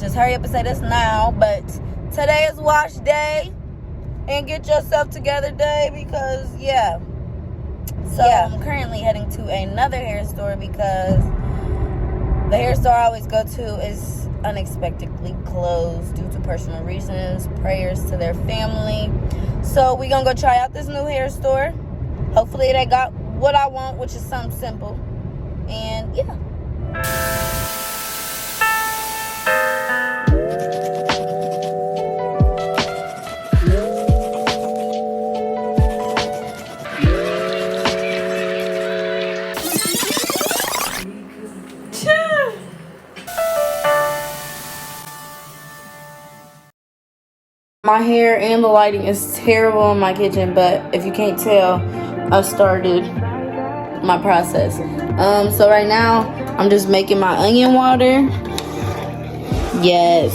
just hurry up and say this now. But today is wash day and get yourself together day because, yeah. So I'm currently heading to another hair store because the hair store I always go to is unexpectedly closed due to personal reasons. Prayers to their family. So we're going to go try out this new hair store. Hopefully they got what I want, which is something simple. And yeah. My hair and the lighting is terrible in my kitchen, but if you can't tell, I started my process. So right now, I'm just making my onion water. Yes,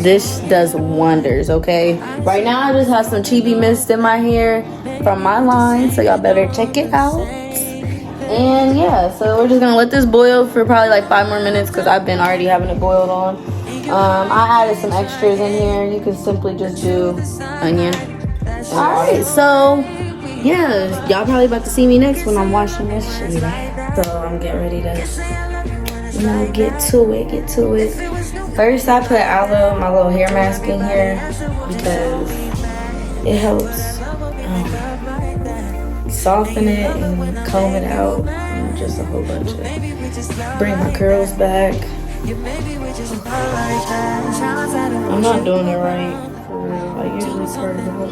this does wonders, okay? Right now, I just have some Chebé mist in my hair from my line, so y'all better check it out. And yeah, so we're just gonna let this boil for probably like 5 more minutes because I've been already having it boiled on. I added some extras in here. You can simply just do onion. Alright, so yeah, y'all probably about to see me next when I'm washing this shit. So I'm getting ready to, get to it. First, I put aloe, my little hair mask in here because it helps soften it and comb it out and just a whole bunch of bring my curls back. I'm not doing it right for real. I usually part of the whole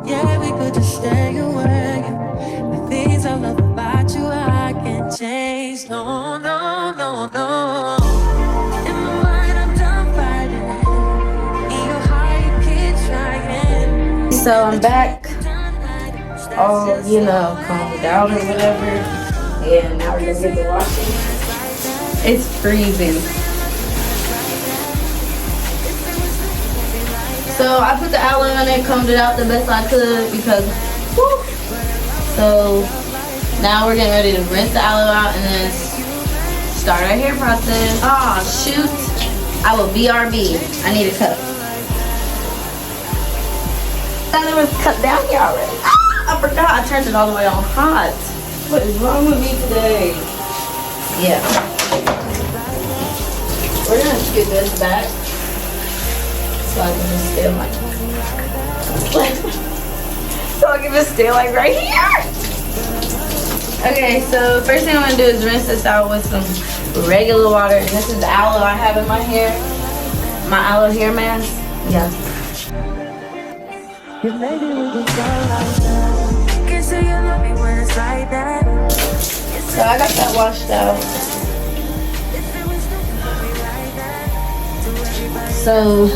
yeah, we could just stay away. The things I love about you, I can't change. No, no, no, no. In my mind, I'm done fighting. In your heart, you keep trying. So I'm back, all, combed out or whatever. And now we're gonna get the washing. It's freezing. So I put the aloe in it, combed it out the best I could because, whew. So now we're getting ready to rinse the aloe out and then start our hair process. Oh shoot, I will BRB. I need a cup. I thought it was cut down here already. I forgot I turned it all the way on hot. What is wrong with me today? Yeah. We're gonna scoot this back so I can just stay like so I can just stay like right here. Okay, so first thing I'm gonna do is rinse this out with some regular water. And this is the aloe I have in my hair. My aloe hair mask. Yeah. So I got that washed out. So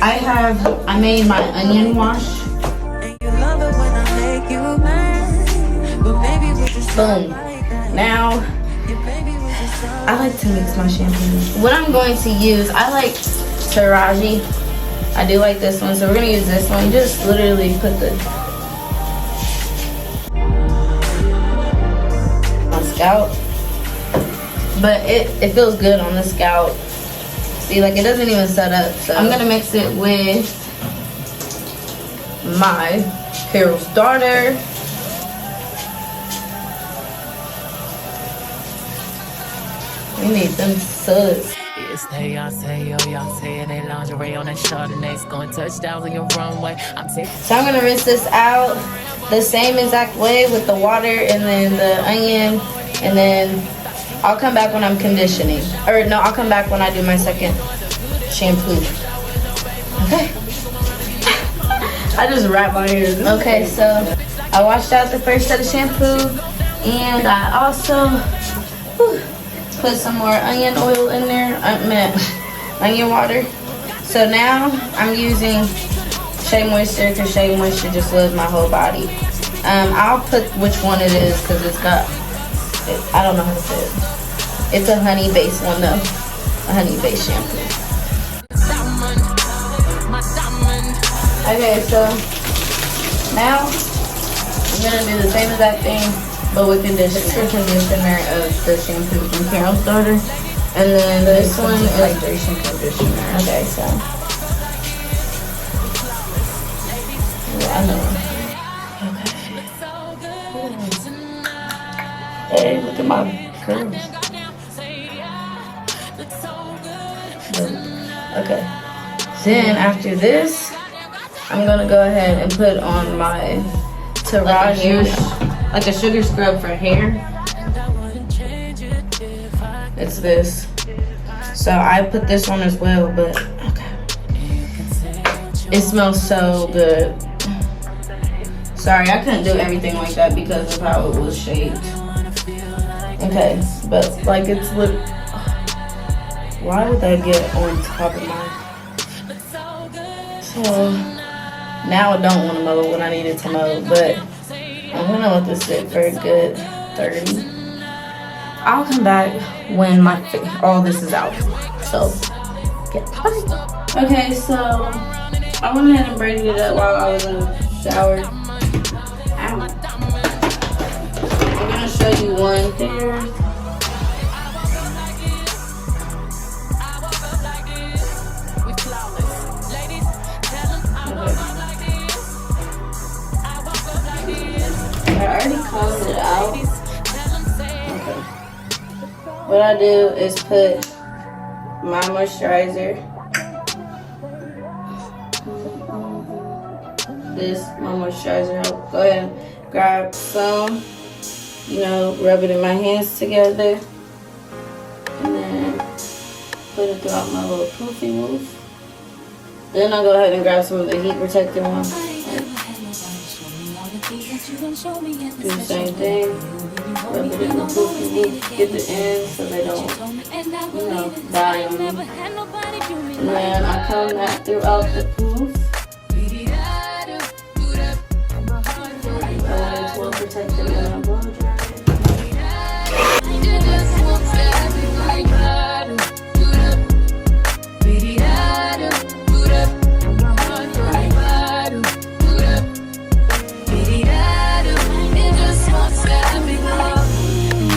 I made my onion wash. Boom. Now I like to mix my shampoo. What I'm going to use, I like Taraji. I do like this one, so we're gonna use this one. Just literally put the on scalp, but it feels good on the scalp. See, like it doesn't even set up. So I'm gonna mix it with my hair starter. We need them suds. So I'm gonna rinse this out the same exact way with the water and then the onion, and then I'll come back when I'm conditioning. Or no, I'll come back when I do my second shampoo. Okay. I just wrap my hair. Okay, so I washed out the first set of shampoo, and I also put some more onion oil in there. Onion water. So now I'm using Shea Moisture because Shea Moisture just loves my whole body. I'll put which one it is because it's got, I don't know how to say it. It's a honey based one though. A honey based shampoo. Okay, so Now, I'm gonna do the same exact thing, but with conditioner. The conditioner of the shampoo from Carol's daughter. And then this one is hydration conditioner. okay, so yeah, I know. Okay. Hey, look at my curves. Okay. Then after this, I'm gonna go ahead and put on my Taraji, Like a sugar scrub for hair. it's this. So I put this on as well, but okay. It smells so good. Sorry, I couldn't do everything like that because of how it was shaped. Okay, but like it's why would that get on top of mine? So now I don't want to mow when I need it to mow, but I'm gonna let this sit for a good 30. I'll come back when all this is out. So, yeah. Okay, so I went ahead and braided it up while I was in the shower. Ow. I'm gonna show you one there. I already combed it out. Okay. What I do is put my moisturizer. My moisturizer. I'll go ahead and grab some, rub it in my hands together. And then put it throughout my little poofy move. Then I'll go ahead and grab some of the heat protecting ones. Do the same thing. Rub it in the poofy move. Get the ends so they don't, die on me. And then I comb that throughout the poof. It's well protected when I blow dry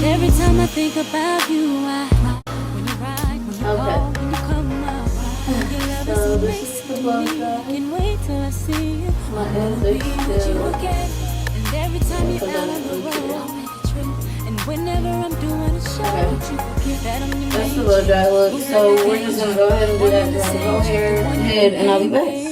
Every time I think about you, when you ride, when you okay. walk, when you come up, So this is the blow dry. can wait till I see you. My ends are still. And every time you're out on the road, and whenever I'm doing a show, Okay. you forget that I'm your That's the blow dry look. So we're just gonna go ahead and do that to my whole head, and I'll be back.